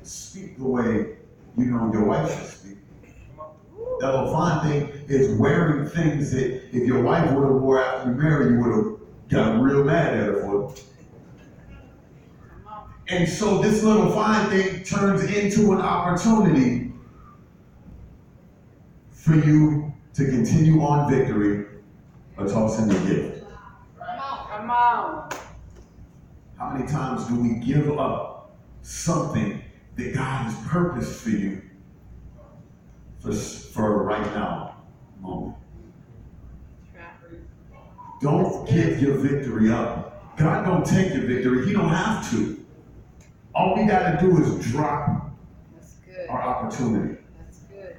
speak the way you know your wife should speak. That little fine thing is wearing things that if your wife would have wore after you married, you would have got real mad at her for it. And so this little fine thing turns into an opportunity for you to continue on victory or tossing the gift. Come on. How many times do we give up something that God has purposed for you for right now moment? Don't give your victory up. God don't take your victory. He don't have to. All we got to do is drop our opportunity. That's good.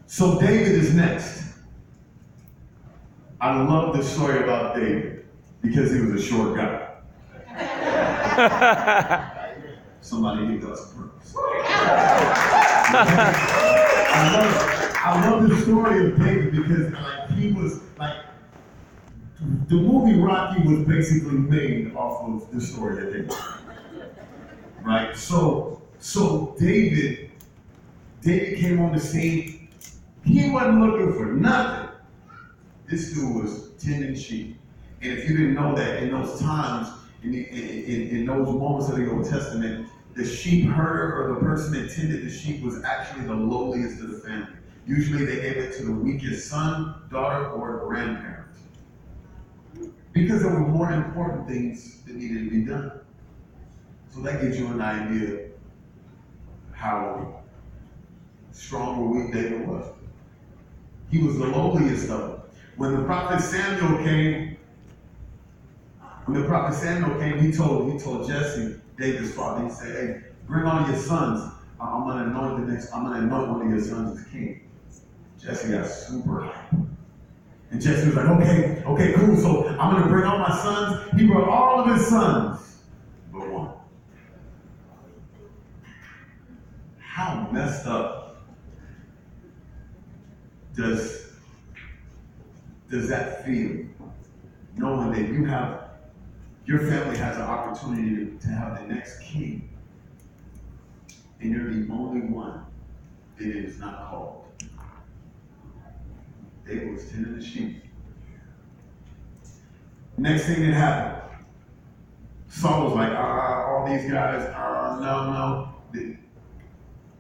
So David is next. I love the story about David because he was a short guy. Somebody give us a purpose. I love the story of David because he was the movie Rocky was basically made off of the story of David. Right? So David came on the scene. He wasn't looking for nothing. This dude was tending sheep. And if you didn't know that, in those times, in those moments of the Old Testament, the sheep herder or the person that tended the sheep was actually the lowliest of the family. Usually they gave it to the weakest son, daughter, or grandparent. Because there were more important things that needed to be done. So that gives you an idea how strong or weak David was. He was the lowliest of them. When the prophet Samuel came, he told Jesse, David's father, he said, hey, bring on your sons. I'm gonna anoint one of your sons as king. Jesse got super hype. And Jesse was like, okay, cool. So I'm gonna bring all my sons. He brought all of his sons, but one. How messed up does that feel? Knowing that your family has an opportunity to have the next king, and you're the only one that it is not called. David was tending the sheep. Next thing that happened, Saul was like, all these guys, no. The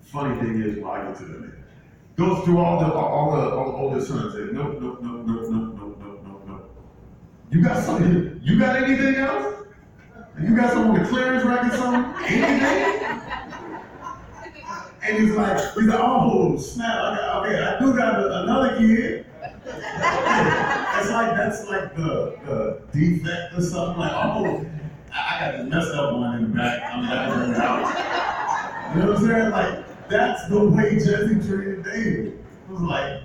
funny thing is, well, I get to that later. Goes through all the older sons. Said, no. You got something? You got anything else? You got some on the clearance record, something? Anything? And he's like, oh snap! I do got another kid. That's like the defect or something. Like, oh, I got the messed up one in the back. I'm not bring it out. You know what I'm saying? Like, that's the way Jesse treated David. It was like,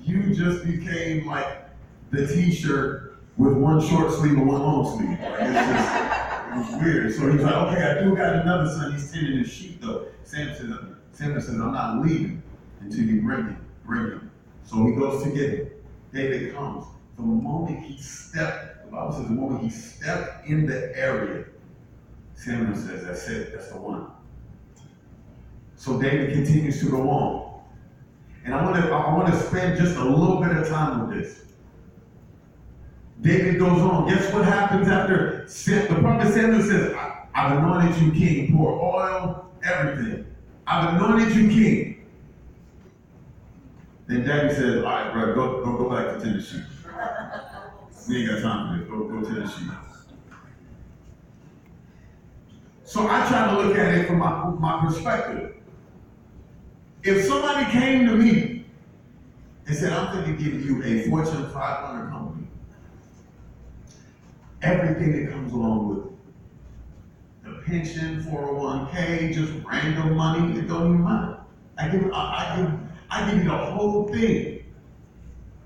you just became like the T-shirt with one short sleeve and one long sleeve. Like, it was weird. So he's like, okay, I do got another son. He's tending his sheep though. Samuel says, I'm not leaving until you bring him. So he goes to get him. David comes. The moment he stepped, the Bible says the moment he stepped in the area, Samuel says, that's it, that's the one. So David continues to go on. And I want to spend just a little bit of time with this. David goes on. Guess what happens after the prophet Samuel says, I've anointed you king, pour oil, everything. I've anointed you king. Then David says, all right, bro, go back to tend the sheep. We ain't got time for this. Go tend the sheep. So I try to look at it from my perspective. If somebody came to me and said, I'm going to give you a Fortune 500 company, everything that comes along with it, the pension, 401k, just random money, it don't even matter. I give you the whole thing.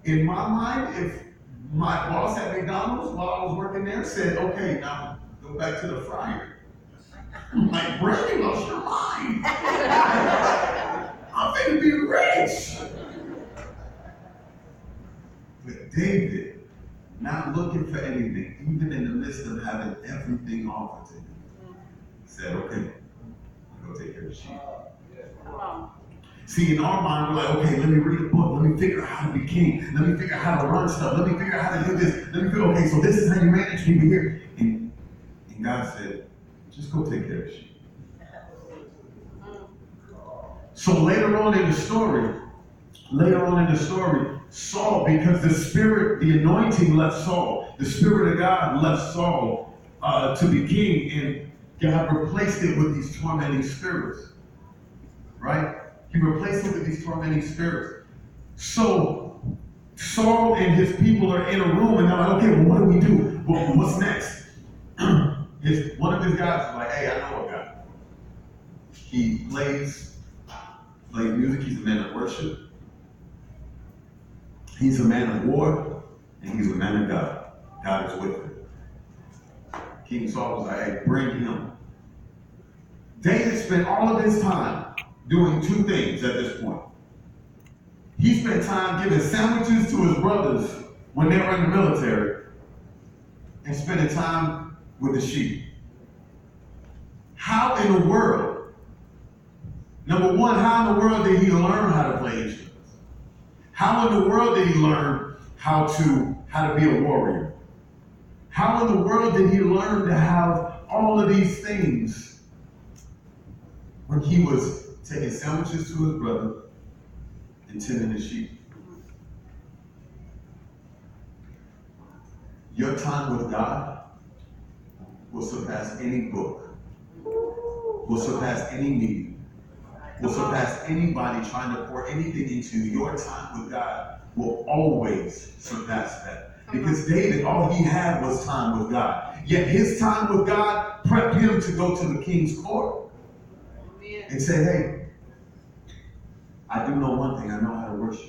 In my mind, if my boss at McDonald's while I was working there said, okay, now go back to the fryer. I'm like, bro, you lost your mind. I'm going to be rich. But David, not looking for anything, even in the midst of having everything offered to him, said, okay, care of sheep. Come on. See, in our mind, we're like, okay, let me read a book. Let me figure out how to be king. Let me figure out how to run stuff. Let me figure out how to do this. Let me figure, okay, so this is how you manage people here. And God said, just go take care of sheep. So later on in the story, Saul, because the spirit, the anointing left Saul, the spirit of God left Saul to be king, and God replaced it with these tormenting spirits. Right? He replaced it with these tormenting spirits. So Saul and his people are in a room, and they're like, okay, well, what do we do? Well, what's next? One of his guys is like, hey, I know a guy. He plays music. He's a man of worship. He's a man of war, and he's a man of God. God is with him. King Saul was like, hey, bring him. David spent all of his time doing two things at this point. He spent time giving sandwiches to his brothers when they were in the military and spending time with the sheep. How in the world, number one, how in the world did he learn how to play instruments? How in the world did he learn how to be a warrior? How in the world did he learn to have all of these things when he was taking sandwiches to his brother and tending the sheep? Your time with God will surpass any book, will surpass any meeting, will surpass anybody trying to pour anything into you. Your time with God will always surpass that. Because David, all he had was time with God. Yet his time with God prepped him to go to the king's court and say, hey, I do know one thing. I know how to worship.